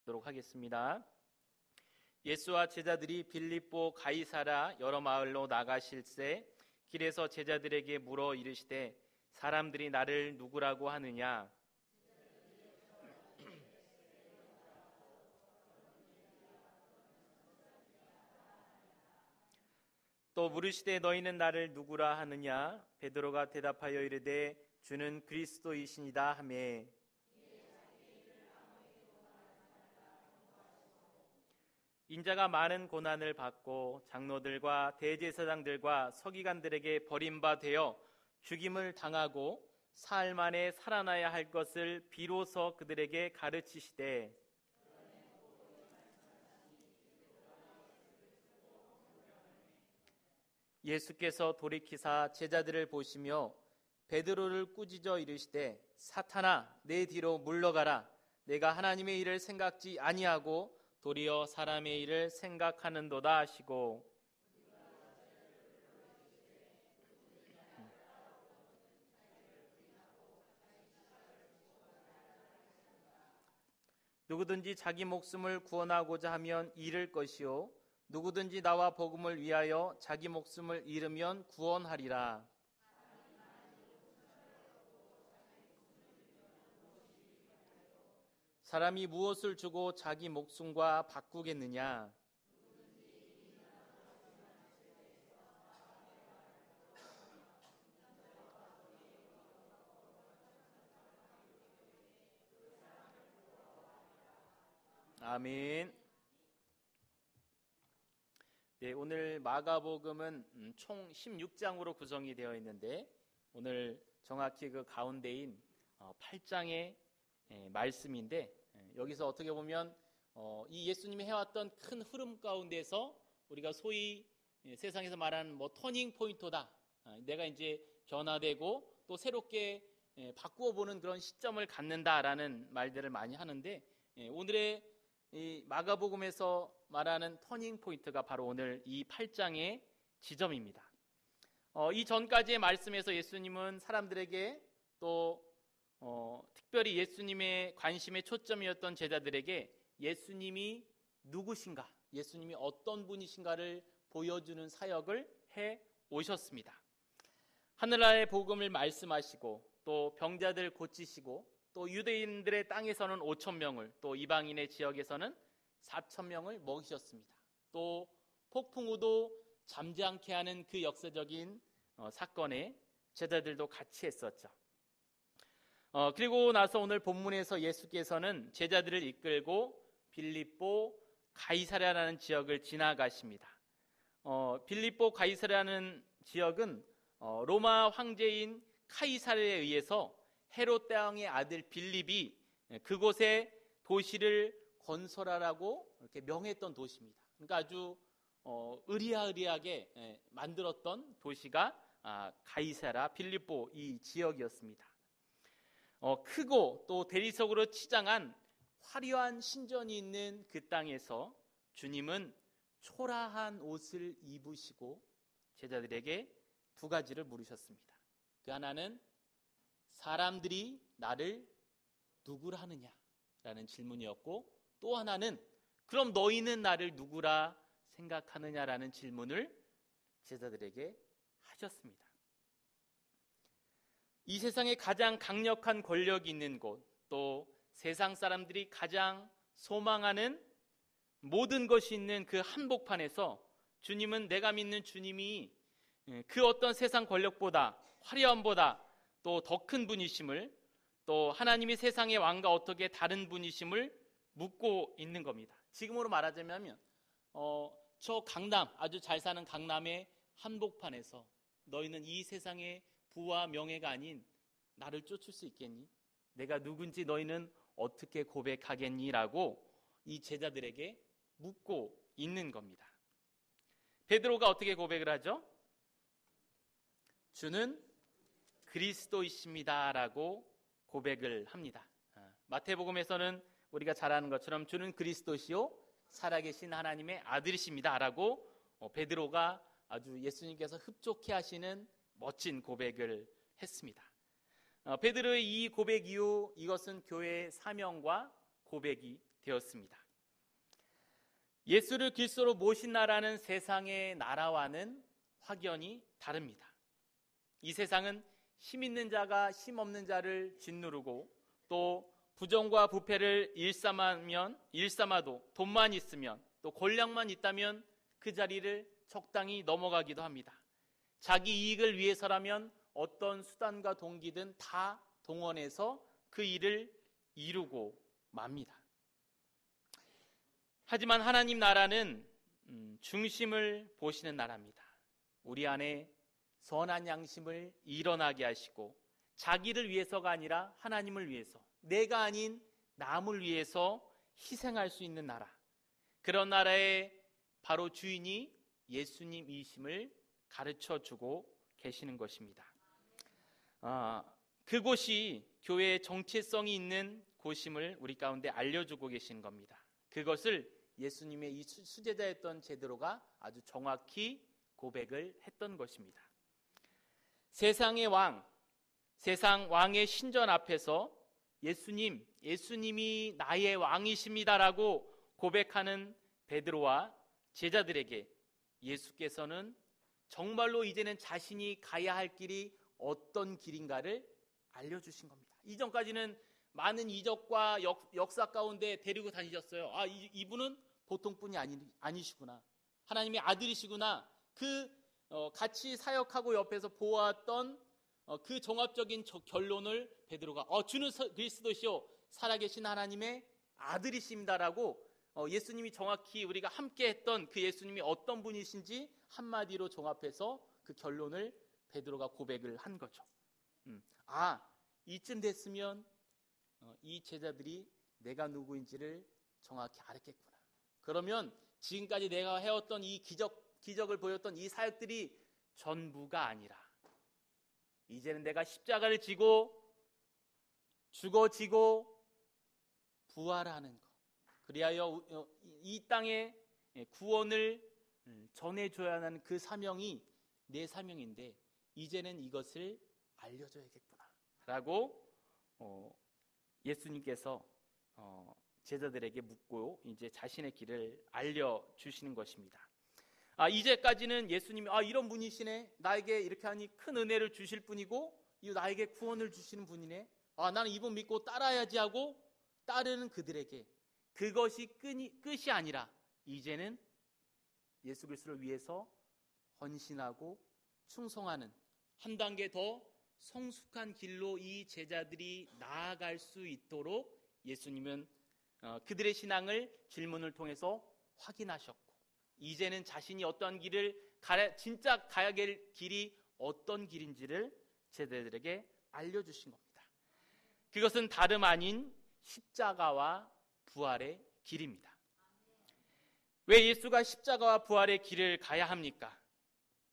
보도록 하겠습니다. 예수와 제자들이 빌립보 가이사랴 여러 마을로 나가실새 길에서 제자들에게 물어 이르시되 사람들이 나를 누구라고 하느냐? 또 물으시되 너희는 나를 누구라 하느냐? 베드로가 대답하여 이르되 주는 그리스도이시니라 하매 인자가 많은 고난을 받고 장로들과 대제사장들과 서기관들에게 버림바 되어 죽임을 당하고 사흘 만에 살아나야 할 것을 비로소 그들에게 가르치시되 예수께서 돌이키사 제자들을 보시며 베드로를 꾸짖어 이르시되 사탄아 내 뒤로 물러가라. 내가 하나님의 일을 생각지 아니하고 도리어 사람의 일을 생각하는도다 하시고 누구든지 자기 목숨을 구원하고자 하면 잃을 것이요 누구든지 나와 복음을 위하여 자기 목숨을 잃으면 구원하리라. 사람이 무엇을 주고 자기 목숨과 바꾸겠느냐? 아멘. 네, 오늘 마가복음은 총 16장으로 구성이 되어 있는데 오늘 정확히 그 가운데인 8장의 말씀인데 여기서 어떻게 보면 이 예수님이 해왔던 큰 흐름 가운데서 우리가 소위 세상에서 말하는 터닝 포인트다. 내가 이제 변화되고 또 새롭게 바꾸어 보는 그런 시점을 갖는다라는 말들을 많이 하는데 오늘의 이 마가복음에서 말하는 터닝 포인트가 바로 오늘 이 8장의 지점입니다. 이 전까지의 말씀에서 예수님은 사람들에게 또 특별히 예수님의 관심의 초점이었던 제자들에게 예수님이 누구신가, 예수님이 어떤 분이신가를 보여주는 사역을 해 오셨습니다. 하늘나라의 복음을 말씀하시고 또 병자들 고치시고 또 유대인들의 땅에서는 5,000명을 또 이방인의 지역에서는 4,000명을 먹이셨습니다. 또 폭풍우도 잠잠케 하는 그 역사적인 사건에 제자들도 같이 했었죠. 그리고 나서 오늘 본문에서 예수께서는 제자들을 이끌고 빌립보 가이사랴라는 지역을 지나가십니다. 빌립보 가이사랴라는 지역은 로마 황제인 카이사르에 의해서 헤롯 대왕의 아들 빌립이 그곳에 도시를 건설하라고 이렇게 명했던 도시입니다. 그러니까 아주 의리하게 만들었던 도시가 가이사랴 빌립보 이 지역이었습니다. 크고 또 대리석으로 치장한 화려한 신전이 있는 그 땅에서 주님은 초라한 옷을 입으시고 제자들에게 두 가지를 물으셨습니다. 그 하나는 사람들이 나를 누구라 하느냐라는 질문이었고 또 하나는 그럼 너희는 나를 누구라 생각하느냐라는 질문을 제자들에게 하셨습니다. 이 세상에 가장 강력한 권력이 있는 곳, 또 세상 사람들이 가장 소망하는 모든 것이 있는 그 한복판에서 주님은 내가 믿는 주님이 그 어떤 세상 권력보다 화려함보다 또 더 큰 분이심을 또 하나님이 세상의 왕과 어떻게 다른 분이심을 묻고 있는 겁니다. 지금으로 말하자면 저 강남, 아주 잘 사는 강남의 한복판에서 너희는 이 세상의 부와 명예가 아닌 나를 쫓을 수 있겠니? 내가 누군지 너희는 어떻게 고백하겠니? 라고 이 제자들에게 묻고 있는 겁니다. 베드로가 어떻게 고백을 하죠? 주는 그리스도이십니다 라고 고백을 합니다. 마태복음에서는 우리가 잘 아는 것처럼 주는 그리스도시요 살아계신 하나님의 아들이십니다 라고 베드로가 아주 예수님께서 흡족해 하시는 멋진 고백을 했습니다. 베드로의 이 고백 이후 이것은 교회의 사명과 고백이 되었습니다. 예수를 그리스도로 모신 나라는 세상의 나라와는 확연히 다릅니다. 이 세상은 힘 있는 자가 힘 없는 자를 짓누르고 또 부정과 부패를 일삼아도 돈만 있으면 또 권력만 있다면 그 자리를 적당히 넘어가기도 합니다. 자기 이익을 위해서라면 어떤 수단과 동기든 다 동원해서 그 일을 이루고 맙니다. 하지만 하나님 나라는 중심을 보시는 나라입니다. 우리 안에 선한 양심을 일어나게 하시고 자기를 위해서가 아니라 하나님을 위해서, 내가 아닌 남을 위해서 희생할 수 있는 나라, 그런 나라의 바로 주인이 예수님이심을 가르쳐주고 계시는 것입니다. 그곳이 교회의 정체성이 있는 곳임을 우리 가운데 알려주고 계시는 겁니다. 그것을 예수님의 이 수제자였던 제대로가 아주 정확히 고백을 했던 것입니다. 세상의 왕, 세상 왕의 신전 앞에서 예수님이 나의 왕이십니다라고 고백하는 베드로와 제자들에게 예수께서는 정말로 이제는 자신이 가야 할 길이 어떤 길인가를 알려주신 겁니다. 이전까지는 많은 이적과 역사 가운데 데리고 다니셨어요. 이분은 보통 분이 아니시구나. 하나님의 아들이시구나. 같이 사역하고 옆에서 보았던 그 종합적인 결론을 베드로가 주는 그리스도시요 살아계신 하나님의 아들이십니다라고 예수님이 정확히 우리가 함께 했던 그 예수님이 어떤 분이신지 한마디로 종합해서 그 결론을 베드로가 고백을 한 거죠. 이쯤 됐으면 이 제자들이 내가 누구인지를 정확히 알았겠구나. 그러면 지금까지 내가 해왔던 이 기적을 보였던 이 사역들이 전부가 아니라 이제는 내가 십자가를 지고 죽어지고 부활하는 것, 그리하여 이 땅에 구원을 전해줘야 하는 그 사명이 내 사명인데 이제는 이것을 알려줘야겠구나 라고 예수님께서 제자들에게 묻고 이제 자신의 길을 알려주시는 것입니다. 이제까지는 예수님이 이런 분이시네, 나에게 이렇게 하니 큰 은혜를 주실 분이고 나에게 구원을 주시는 분이네, 나는 이분 믿고 따라야지 하고 따르는 그들에게 그것이 끝이 아니라 이제는 예수 그리스도를 위해서 헌신하고 충성하는 한 단계 더 성숙한 길로 이 제자들이 나아갈 수 있도록 예수님은 그들의 신앙을 질문을 통해서 확인하셨고 이제는 자신이 어떤 길을 진짜 가야 될 길이 어떤 길인지를 제자들에게 알려주신 겁니다. 그것은 다름 아닌 십자가와 부활의 길입니다. 왜 예수가 십자가와 부활의 길을 가야 합니까?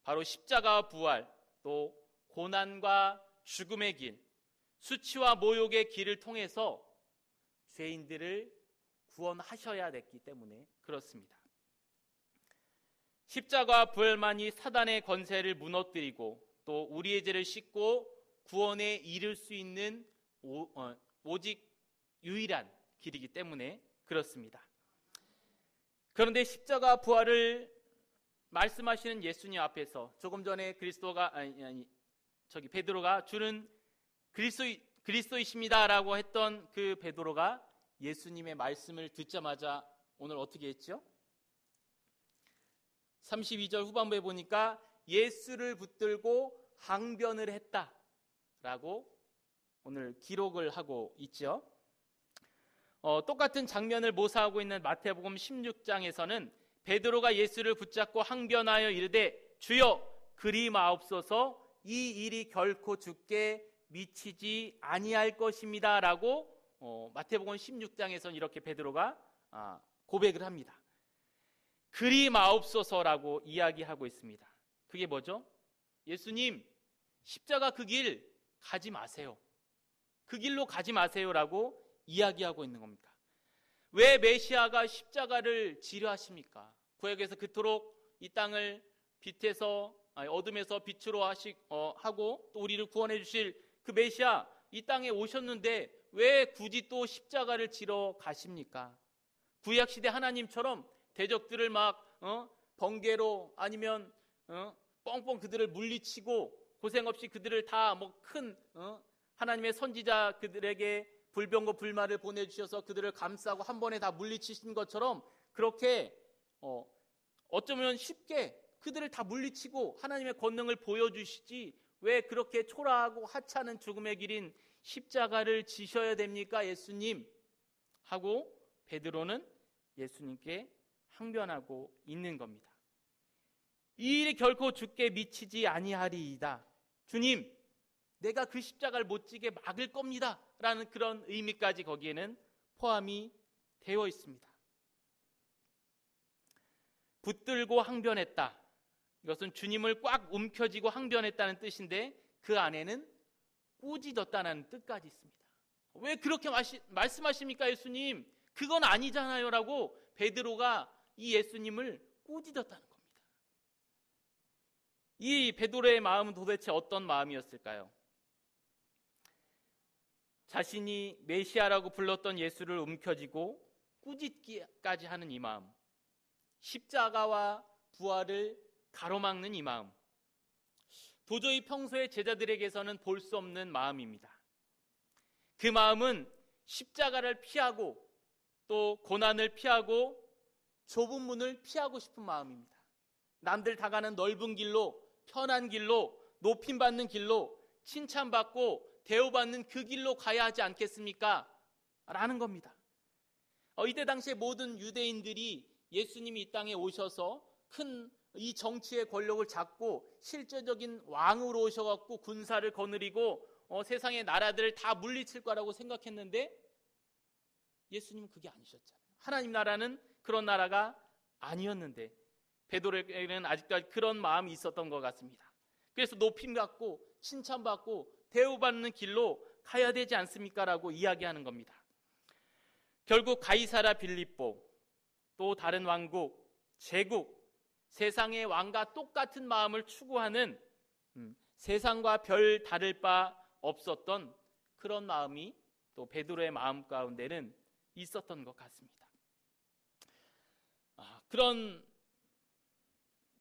바로 십자가와 부활, 또 고난과 죽음의 길, 수치와 모욕의 길을 통해서 죄인들을 구원하셔야 됐기 때문에 그렇습니다. 십자가와 부활만이 사단의 권세를 무너뜨리고 또 우리의 죄를 씻고 구원에 이를 수 있는 오직 유일한 길이기 때문에 그렇습니다. 그런데 십자가 부활을 말씀하시는 예수님 앞에서 조금 전에 베드로가 주는 그리스도이십니다라고 했던 그 베드로가 예수님의 말씀을 듣자마자 오늘 어떻게 했죠? 32절 후반부에 보니까 예수를 붙들고 항변을 했다라고 오늘 기록을 하고 있죠. 똑같은 장면을 모사하고 있는 마태복음 16장에서는 베드로가 예수를 붙잡고 항변하여 이르되 주여 그리 마옵소서 이 일이 결코 주께 미치지 아니할 것입니다 라고 마태복음 16장에서는 이렇게 베드로가 고백을 합니다. 그리 마옵소서라고 이야기하고 있습니다. 그게 뭐죠? 예수님, 십자가 그 길 가지 마세요. 그 길로 가지 마세요라고 이야기하고 있는 겁니다. 왜 메시아가 십자가를 지려 하십니까? 구약에서 그토록 이 땅을 어둠에서 빛으로 하고 또 우리를 구원해 주실 그 메시아 이 땅에 오셨는데 왜 굳이 또 십자가를 지러 가십니까? 구약시대 하나님처럼 대적들을 막 번개로 아니면 뻥뻥 그들을 물리치고 고생 없이 그들을 다 뭐 큰 하나님의 선지자 그들에게 불병과 불말을 보내주셔서 그들을 감싸고 한 번에 다 물리치신 것처럼 그렇게 어쩌면 쉽게 그들을 다 물리치고 하나님의 권능을 보여주시지 왜 그렇게 초라하고 하찮은 죽음의 길인 십자가를 지셔야 됩니까 예수님? 하고 베드로는 예수님께 항변하고 있는 겁니다. 이 일이 결코 주께 미치지 아니하리이다. 주님, 내가 그 십자가를 못 지게 막을 겁니다 라는 그런 의미까지 거기에는 포함이 되어 있습니다. 붙들고 항변했다. 이것은 주님을 꽉 움켜쥐고 항변했다는 뜻인데 그 안에는 꾸짖었다는 뜻까지 있습니다. 왜 그렇게 말씀하십니까 예수님? 그건 아니잖아요 라고 베드로가 이 예수님을 꾸짖었다는 겁니다. 이 베드로의 마음은 도대체 어떤 마음이었을까요? 자신이 메시아라고 불렀던 예수를 움켜쥐고 꾸짖기까지 하는 이 마음, 십자가와 부활을 가로막는 이 마음, 도저히 평소에 제자들에게서는 볼 수 없는 마음입니다. 그 마음은 십자가를 피하고 또 고난을 피하고 좁은 문을 피하고 싶은 마음입니다. 남들 다 가는 넓은 길로, 편한 길로, 높임받는 길로, 칭찬받고 대우받는 그 길로 가야 하지 않겠습니까? 라는 겁니다. 이때 당시에 모든 유대인들이 예수님이 이 땅에 오셔서 큰 이 정치의 권력을 잡고 실제적인 왕으로 오셔갖고 군사를 거느리고 세상의 나라들을 다 물리칠 거라고 생각했는데 예수님은 그게 아니셨잖아요. 하나님 나라는 그런 나라가 아니었는데 베드로에게는 아직까지 그런 마음이 있었던 것 같습니다. 그래서 높임받고 칭찬받고 대우받는 길로 가야 되지 않습니까? 라고 이야기하는 겁니다. 결국 가이사라 빌립보, 또 다른 왕국, 제국, 세상의 왕과 똑같은 마음을 추구하는 세상과 별 다를 바 없었던 그런 마음이 또 베드로의 마음 가운데는 있었던 것 같습니다. 그런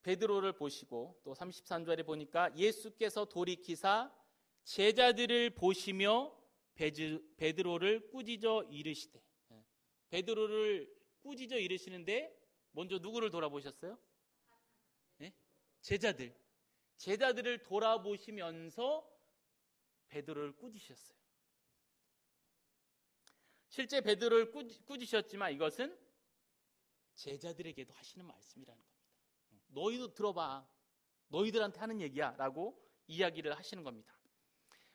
베드로를 보시고 또 33절에 보니까 예수께서 돌이키사 제자들을 보시며 베드로를 꾸짖어 이르시되, 베드로를 꾸짖어 이르시는데 먼저 누구를 돌아보셨어요? 네? 제자들을 돌아보시면서 베드로를 꾸짖으셨어요. 실제 베드로를 꾸짖으셨지만 이것은 제자들에게도 하시는 말씀이라는 겁니다. 너희도 들어봐. 너희들한테 하는 얘기야 라고 이야기를 하시는 겁니다.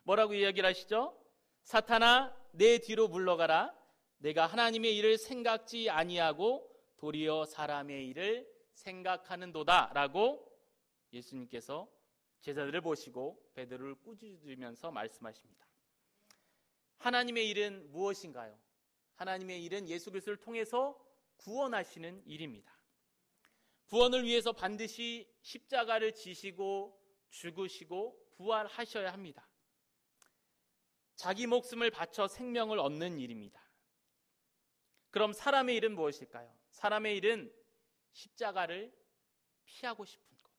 뭐라고 이야기를 하시죠? 사탄아 내 뒤로 물러가라. 내가 하나님의 일을 생각지 아니하고 도리어 사람의 일을 생각하는도다 라고 예수님께서 제자들을 보시고 베드로를 꾸짖으면서 말씀하십니다. 하나님의 일은 무엇인가요? 하나님의 일은 예수 그리스도를 통해서 구원하시는 일입니다. 구원을 위해서 반드시 십자가를 지시고 죽으시고 부활하셔야 합니다. 자기 목숨을 바쳐 생명을 얻는 일입니다. 그럼 사람의 일은 무엇일까요? 사람의 일은 십자가를 피하고 싶은 것.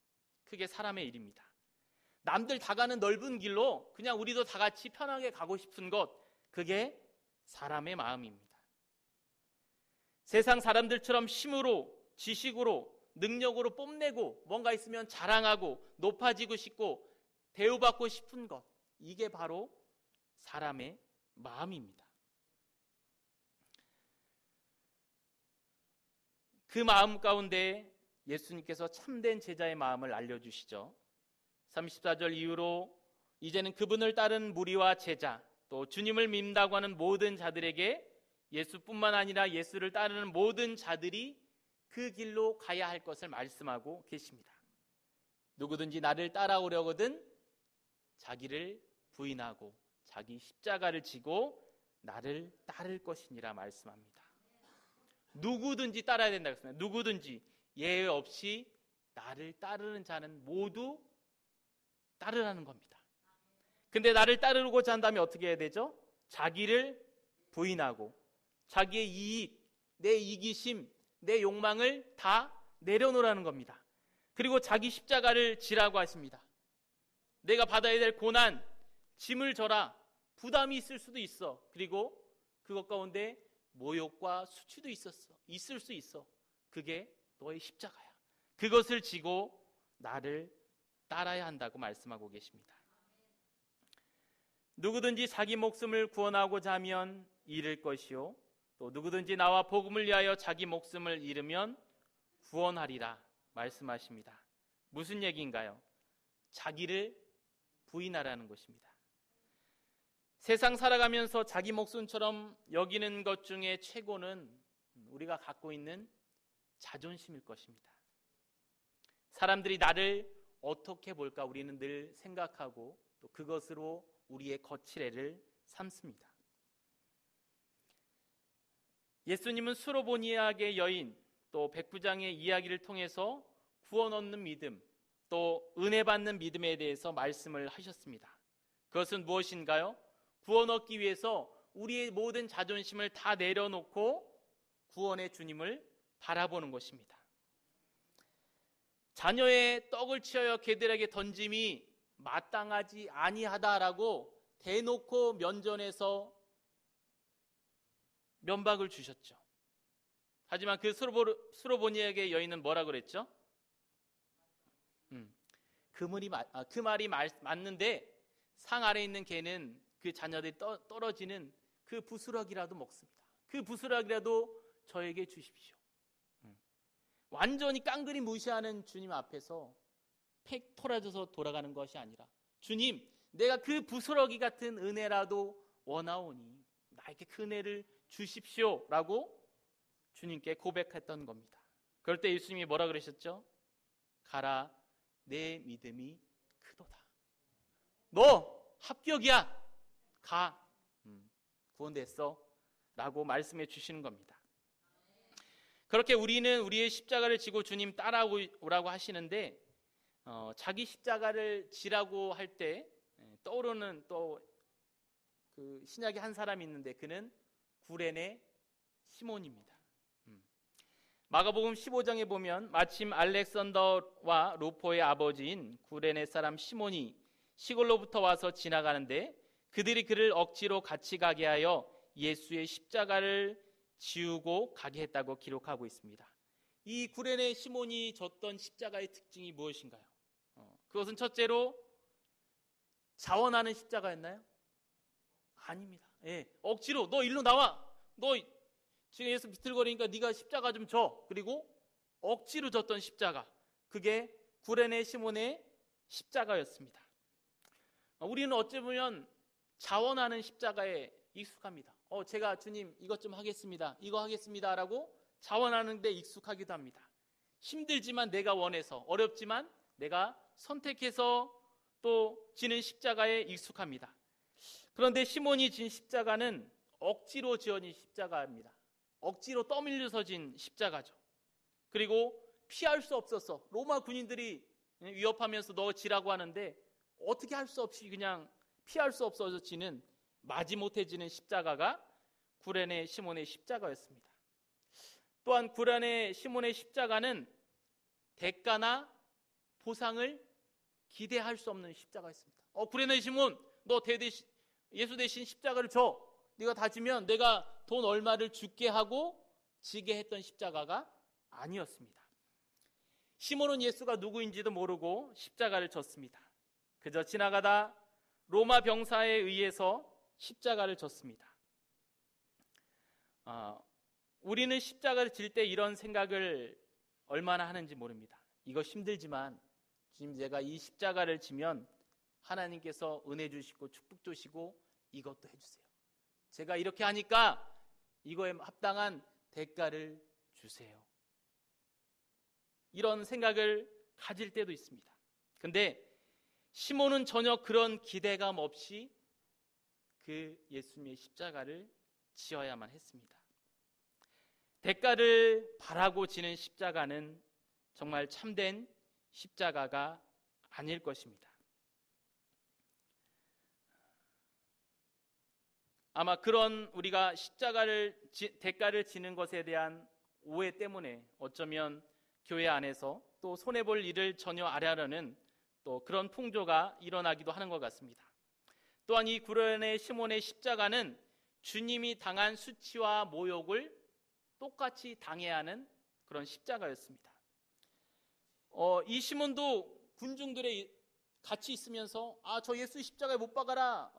그게 사람의 일입니다. 남들 다 가는 넓은 길로 그냥 우리도 다 같이 편하게 가고 싶은 것. 그게 사람의 마음입니다. 세상 사람들처럼 힘으로, 지식으로, 능력으로 뽐내고 뭔가 있으면 자랑하고 높아지고 싶고 대우받고 싶은 것. 이게 바로 사람의 마음입니다. 그 마음 가운데 예수님께서 참된 제자의 마음을 알려주시죠. 34절 이후로 이제는 그분을 따르는 무리와 제자, 또 주님을 믿는다고 하는 모든 자들에게 예수뿐만 아니라 예수를 따르는 모든 자들이 그 길로 가야 할 것을 말씀하고 계십니다. 누구든지 나를 따라오려거든 자기를 부인하고 자기 십자가를 지고 나를 따를 것이니라 말씀합니다. 누구든지 따라야 된다고 했습니다. 누구든지 예외 없이 나를 따르는 자는 모두 따르라는 겁니다. 근데 나를 따르고자 한다면 어떻게 해야 되죠? 자기를 부인하고 자기의 이익, 내 이기심, 내 욕망을 다 내려놓으라는 겁니다. 그리고 자기 십자가를 지라고 하십니다. 내가 받아야 될 고난, 짐을 져라. 부담이 있을 수도 있어. 그리고 그것 가운데 모욕과 수치도 있을 수 있어. 그게 너의 십자가야. 그것을 지고 나를 따라야 한다고 말씀하고 계십니다. 누구든지 자기 목숨을 구원하고자 하면 잃을 것이요, 또 누구든지 나와 복음을 위하여 자기 목숨을 잃으면 구원하리라 말씀하십니다. 무슨 얘기인가요? 자기를 부인하라는 것입니다. 세상 살아가면서 자기 목숨처럼 여기는 것 중에 최고는 우리가 갖고 있는 자존심일 것입니다. 사람들이 나를 어떻게 볼까 우리는 늘 생각하고 또 그것으로 우리의 거칠애를 삼습니다. 예수님은 수로보니아의 여인 또 백부장의 이야기를 통해서 구원 얻는 믿음 또 은혜 받는 믿음에 대해서 말씀을 하셨습니다. 그것은 무엇인가요? 구원 얻기 위해서 우리의 모든 자존심을 다 내려놓고 구원의 주님을 바라보는 것입니다. 자녀의 떡을 치어 개들에게 던짐이 마땅하지 아니하다라고 대놓고 면전에서 면박을 주셨죠. 하지만 그 수로보니에게 여인은 뭐라 그랬죠? 그 말이 맞는데 상 아래 있는 개는 그 자녀들이 떨어지는 그 부스러기라도 먹습니다. 그 부스러기라도 저에게 주십시오. 완전히 깡그리 무시하는 주님 앞에서 팩 토라져서 돌아가는 것이 아니라, 주님, 내가 그 부스러기 같은 은혜라도 원하오니 나에게 그 은혜를 주십시오 라고 주님께 고백했던 겁니다. 그럴 때 예수님이 뭐라 그러셨죠? 가라, 내 믿음이 크도다. 너 합격이야. 가. 구원됐어 라고 말씀해 주시는 겁니다. 그렇게 우리는 우리의 십자가를 지고 주님 따라오라고 하시는데 자기 십자가를 지라고 할 때 떠오르는 또 그 신약의 한 사람이 있는데 그는 구레네 시몬입니다. 마가복음 15장에 보면 마침 알렉산더와 루포의 아버지인 구레네 사람 시몬이 시골로부터 와서 지나가는데 그들이 그를 억지로 같이 가게 하여 예수의 십자가를 지우고 가게 했다고 기록하고 있습니다. 이 구레네 시몬이 졌던 십자가의 특징이 무엇인가요? 그것은 첫째로 자원하는 십자가였나요? 아닙니다. 억지로 너 일로 나와. 너 지금 예수 비틀거리니까 네가 십자가 좀 져. 그리고 억지로 졌던 십자가. 그게 구레네 시몬의 십자가였습니다. 우리는 어찌 보면 자원하는 십자가에 익숙합니다. 제가 주님 이것 좀 하겠습니다. 이거 하겠습니다. 라고 자원하는 데 익숙하기도 합니다. 힘들지만 내가 원해서, 어렵지만 내가 선택해서 또 지는 십자가에 익숙합니다. 그런데 시몬이 진 십자가는 억지로 지어진 십자가입니다. 억지로 떠밀려서 진 십자가죠. 그리고 피할 수 없었어. 로마 군인들이 위협하면서 너 지라고 하는데 어떻게 할 수 없이 그냥 피할 수 없어서 지는, 마지못해 지는 십자가가 구레네 시몬의 십자가였습니다. 또한 구레네 시몬의 십자가는 대가나 보상을 기대할 수 없는 십자가였습니다. 구레네 시몬, 너 예수 대신 십자가를 줘. 네가 다 지면 내가 돈 얼마를 줄게 하고 지게 했던 십자가가 아니었습니다. 시몬은 예수가 누구인지도 모르고 십자가를 졌습니다. 그저 지나가다 로마 병사에 의해서 십자가를 졌습니다. 우리는 십자가를 질 때 이런 생각을 얼마나 하는지 모릅니다. 이거 힘들지만 주님, 제가 이 십자가를 지면 하나님께서 은혜 주시고 축복 주시고 이것도 해주세요. 제가 이렇게 하니까 이거에 합당한 대가를 주세요. 이런 생각을 가질 때도 있습니다. 근데 시몬은 전혀 그런 기대감 없이 그 예수님의 십자가를 지어야만 했습니다. 대가를 바라고 지는 십자가는 정말 참된 십자가가 아닐 것입니다. 아마 그런 우리가 대가를 지는 것에 대한 오해 때문에 어쩌면 교회 안에서 또 손해볼 일을 전혀 안 하려는 또 그런 풍조가 일어나기도 하는 것 같습니다. 또한 이 구레네 시몬의 십자가는 주님이 당한 수치와 모욕을 똑같이 당해야 하는 그런 십자가였습니다. 이 시몬도 군중들의 같이 있으면서 저 예수 십자가에 못 박아라,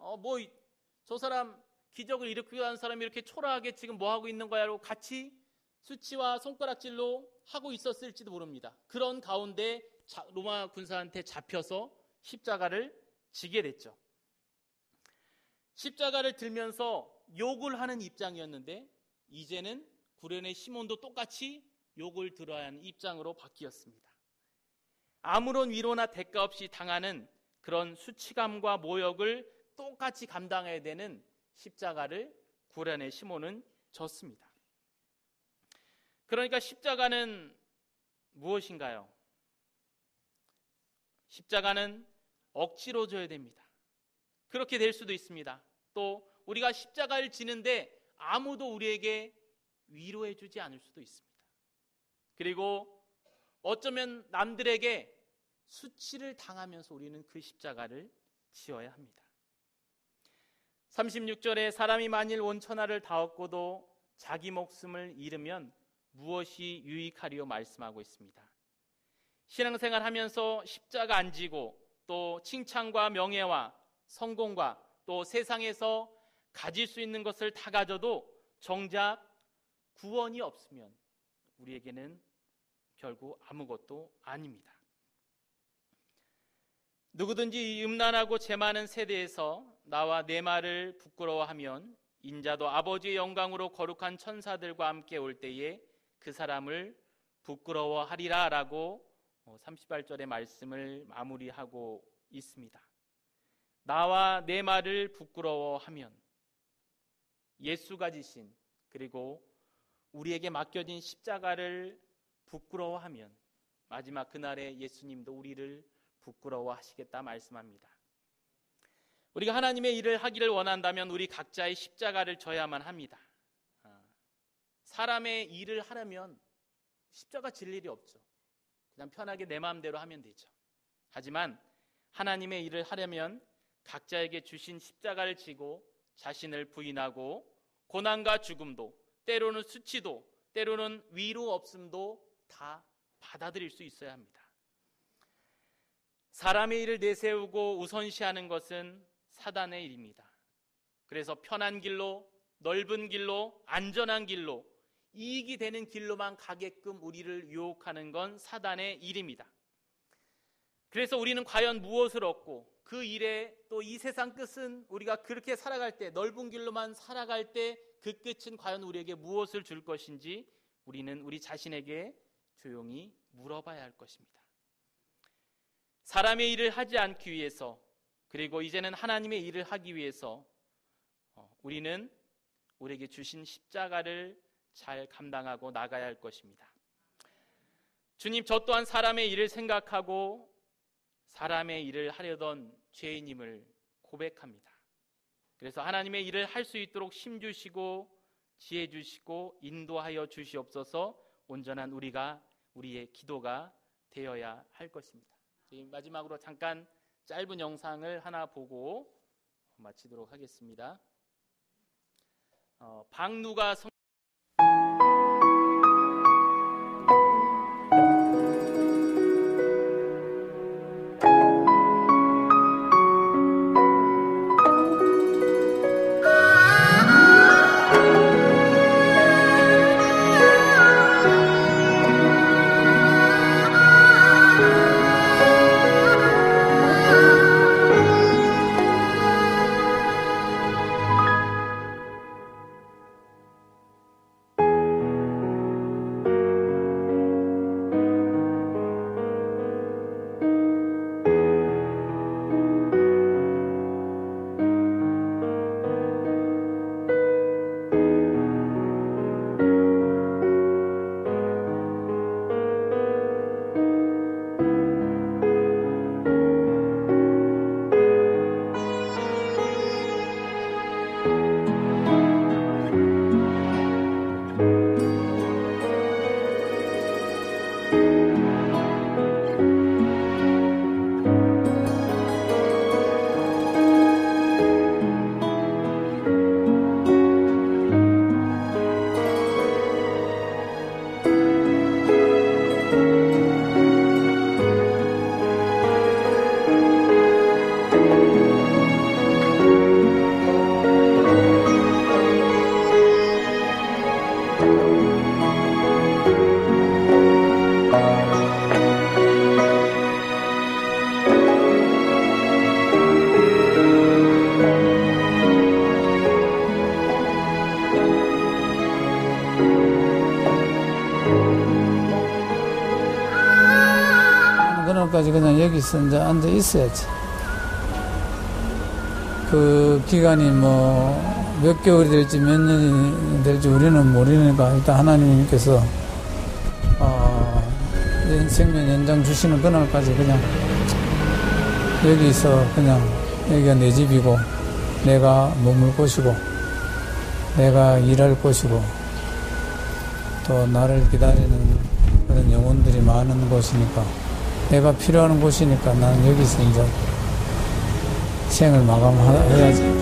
저 사람 기적을 일으키고 하는 사람이 이렇게 초라하게 지금 뭐 하고 있는 거야? 라고 같이 수치와 손가락질로 하고 있었을지도 모릅니다. 그런 가운데 로마 군사한테 잡혀서 십자가를 지게 됐죠. 십자가를 들면서 욕을 하는 입장이었는데 이제는 구레네 시몬도 똑같이 욕을 들어야 하는 입장으로 바뀌었습니다. 아무런 위로나 대가 없이 당하는 그런 수치감과 모욕을 똑같이 감당해야 되는 십자가를 구레네 시몬은 졌습니다. 그러니까 십자가는 무엇인가요? 십자가는 억지로 져야 됩니다. 그렇게 될 수도 있습니다. 또 우리가 십자가를 지는데 아무도 우리에게 위로해 주지 않을 수도 있습니다. 그리고 어쩌면 남들에게 수치를 당하면서 우리는 그 십자가를 지어야 합니다. 36절에 사람이 만일 온 천하를 다 얻고도 자기 목숨을 잃으면 무엇이 유익하리요 말씀하고 있습니다. 신앙생활 하면서 십자가 안 지고 또 칭찬과 명예와 성공과 또 세상에서 가질 수 있는 것을 다 가져도 정작 구원이 없으면 우리에게는 결국 아무것도 아닙니다. 누구든지 이 음란하고 죄 많은 세대에서 나와 내 말을 부끄러워하면 인자도 아버지의 영광으로 거룩한 천사들과 함께 올 때에 그 사람을 부끄러워하리라 라고 38절의 말씀을 마무리하고 있습니다. 나와 내 말을 부끄러워하면 예수가 지신 그리고 우리에게 맡겨진 십자가를 부끄러워하면 마지막 그날에 예수님도 우리를 부끄러워하시겠다 말씀합니다. 우리가 하나님의 일을 하기를 원한다면 우리 각자의 십자가를 져야만 합니다. 사람의 일을 하려면 십자가 질 일이 없죠. 그냥 편하게 내 마음대로 하면 되죠. 하지만 하나님의 일을 하려면 각자에게 주신 십자가를 지고 자신을 부인하고 고난과 죽음도 때로는 수치도 때로는 위로 없음도 다 받아들일 수 있어야 합니다. 사람의 일을 내세우고 우선시하는 것은 사단의 일입니다. 그래서 편한 길로, 넓은 길로, 안전한 길로, 이익이 되는 길로만 가게끔 우리를 유혹하는 건 사단의 일입니다. 그래서 우리는 과연 무엇을 얻고 그 일에 또 이 세상 끝은 우리가 그렇게 살아갈 때, 넓은 길로만 살아갈 때 그 끝은 과연 우리에게 무엇을 줄 것인지 우리는 우리 자신에게 조용히 물어봐야 할 것입니다. 사람의 일을 하지 않기 위해서 그리고 이제는 하나님의 일을 하기 위해서 우리는 우리에게 주신 십자가를 잘 감당하고 나가야 할 것입니다. 주님, 저 또한 사람의 일을 생각하고 사람의 일을 하려던 죄인임을 고백합니다. 그래서 하나님의 일을 할 수 있도록 힘 주시고 지혜 주시고 인도하여 주시옵소서. 온전한 우리의 기도가 되어야 할 것입니다. 마지막으로 잠깐 짧은 영상을 하나 보고 마치도록 하겠습니다. 박누가 그날까지 그냥 여기서 이제 앉아 있어야지. 그 기간이 뭐 몇 개월이 될지 몇 년이 될지 우리는 모르니까 일단 하나님께서 생명 연장 주시는 그날까지 그냥 여기서 그냥 여기가 내 집이고 내가 머물 곳이고 내가 일할 곳이고 또 나를 기다리는 그런 영혼들이 많은 곳이니까 내가 필요한 곳이니까 나는 여기서 이제 생을 마감해야지.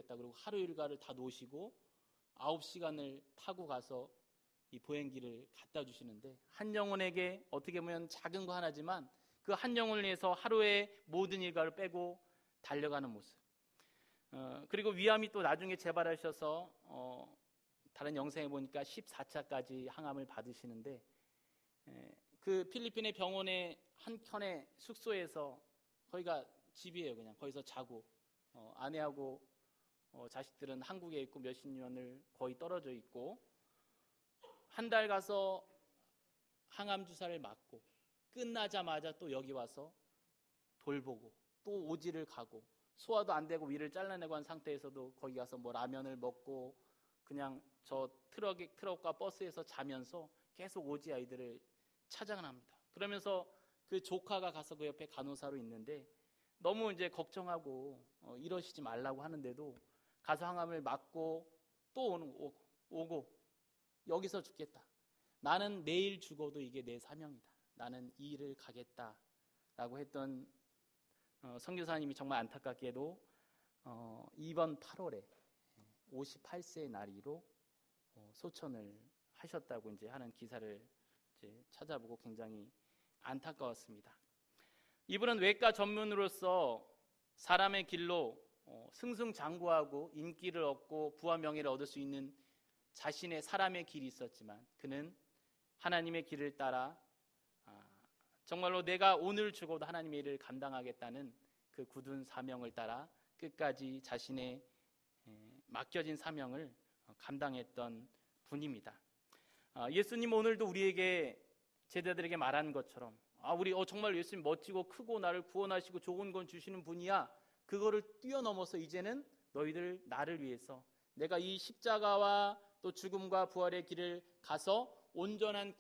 그리고 하루 일과를 다 놓으시고 9시간을 타고 가서 이 보행기를 갖다 주시는데, 한 영혼에게 어떻게 보면 작은 거 하나지만 그 한 영혼을 위해서 하루의 모든 일과를 빼고 달려가는 모습. 그리고 위암이 또 나중에 재발하셔서 다른 영상에 보니까 14차까지 항암을 받으시는데, 그 필리핀의 병원의 한 켠의 숙소에서, 거기가 집이에요. 그냥 거기서 자고 아내하고 자식들은 한국에 있고 몇십 년을 거의 떨어져 있고, 한 달 가서 항암 주사를 맞고 끝나자마자 또 여기 와서 돌보고 또 오지를 가고 소화도 안 되고 위를 잘라내고 한 상태에서도 거기 가서 뭐 라면을 먹고 그냥 저 트럭과 버스에서 자면서 계속 오지 아이들을 찾아가 합니다. 그러면서 그 조카가 가서 그 옆에 간호사로 있는데 너무 이제 걱정하고 이러시지 말라고 하는데도 가서 항암을 맞고 또 오고 여기서 죽겠다. 나는 내일 죽어도 이게 내 사명이다. 나는 이 일을 가겠다라고 했던 선교사님이 정말 안타깝게도 이번 8월에 58세의 나이로 소천을 하셨다고 이제 하는 기사를 이제 찾아보고 굉장히 안타까웠습니다. 이분은 외과 전문으로서 사람의 길로 승승장구하고 인기를 얻고 부와 명예를 얻을 수 있는 자신의 사람의 길이 있었지만, 그는 하나님의 길을 따라 정말로 내가 오늘 죽어도 하나님의 일을 감당하겠다는 그 굳은 사명을 따라 끝까지 자신의 맡겨진 사명을 감당했던 분입니다. 예수님 오늘도 우리에게, 제자들에게 말한 것처럼 우리 정말 예수님 멋지고 크고 나를 구원하시고 좋은 건 주시는 분이야. 그거를 뛰어넘어서 이제는 너희들 나를 위해서 내가 이 십자가와 또 죽음과 부활의 길을 가서 온전한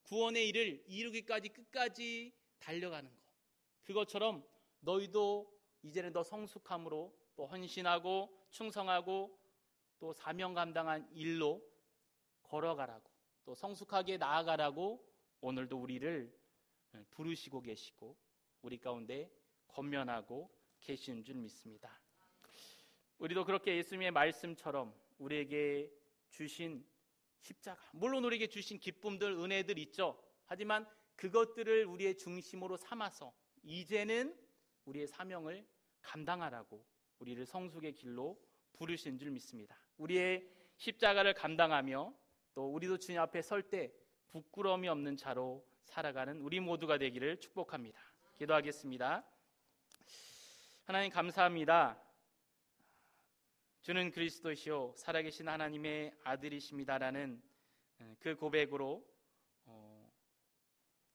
구원의 일을 이루기까지 끝까지 달려가는 것. 그것처럼 너희도 이제는 더 성숙함으로 또 헌신하고 충성하고 또 사명 감당한 일로 걸어가라고, 또 성숙하게 나아가라고 오늘도 우리를 부르시고 계시고 우리 가운데 권면하고 계시는 줄 믿습니다. 우리도 그렇게 예수님의 말씀처럼 우리에게 주신 십자가, 물론 우리에게 주신 기쁨들, 은혜들 있죠. 하지만 그것들을 우리의 중심으로 삼아서 이제는 우리의 사명을 감당하라고 우리를 성숙의 길로 부르신 줄 믿습니다. 우리의 십자가를 감당하며 또 우리도 주님 앞에 설 때 부끄러움이 없는 자로 살아가는 우리 모두가 되기를 축복합니다. 기도하겠습니다. 하나님 감사합니다. 주는 그리스도시요 살아계신 하나님의 아들이십니다라는 그 고백으로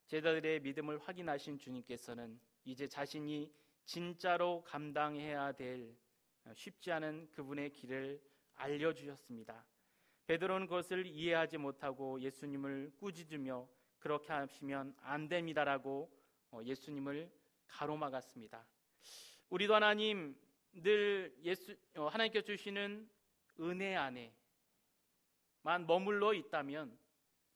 제자들의 믿음을 확인하신 주님께서는 이제 자신이 진짜로 감당해야 될 쉽지 않은 그분의 길을 알려주셨습니다. 베드로는 그것을 이해하지 못하고 예수님을 꾸짖으며 그렇게 하시면 안 됩니다라고 예수님을 가로막았습니다. 우리도 하나님 늘 하나님께서 주시는 은혜 안에만 머물러 있다면,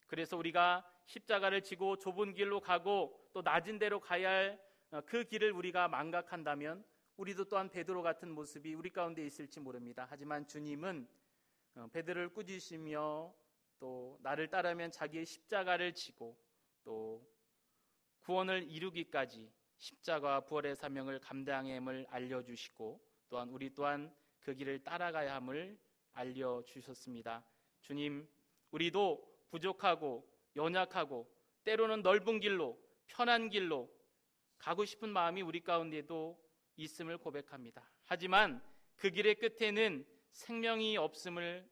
그래서 우리가 십자가를 지고 좁은 길로 가고 또 낮은 데로 가야 할 그 길을 우리가 망각한다면 우리도 또한 베드로 같은 모습이 우리 가운데 있을지 모릅니다. 하지만 주님은 베드로를 꾸짖으시며 또 나를 따르면 자기의 십자가를 지고 또 구원을 이루기까지 십자가와 부활의 사명을 감당함을 알려주시고 또한 우리 또한 그 길을 따라가야 함을 알려주셨습니다. 주님, 우리도 부족하고 연약하고 때로는 넓은 길로 편한 길로 가고 싶은 마음이 우리 가운데도 있음을 고백합니다. 하지만 그 길의 끝에는 생명이 없음을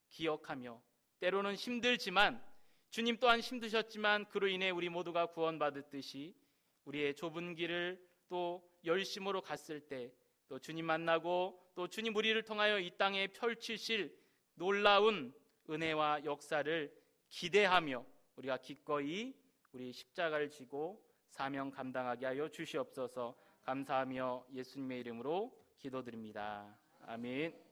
기억하며 때로는 힘들지만 주님 또한 힘드셨지만 그로 인해 우리 모두가 구원받았듯이 우리의 좁은 길을 또 열심으로 갔을 때 또 주님 만나고 또 주님 우리를 통하여 이 땅에 펼치실 놀라운 은혜와 역사를 기대하며 우리가 기꺼이 우리 십자가를 지고 사명 감당하게 하여 주시옵소서. 감사하며 예수님의 이름으로 기도드립니다. 아멘.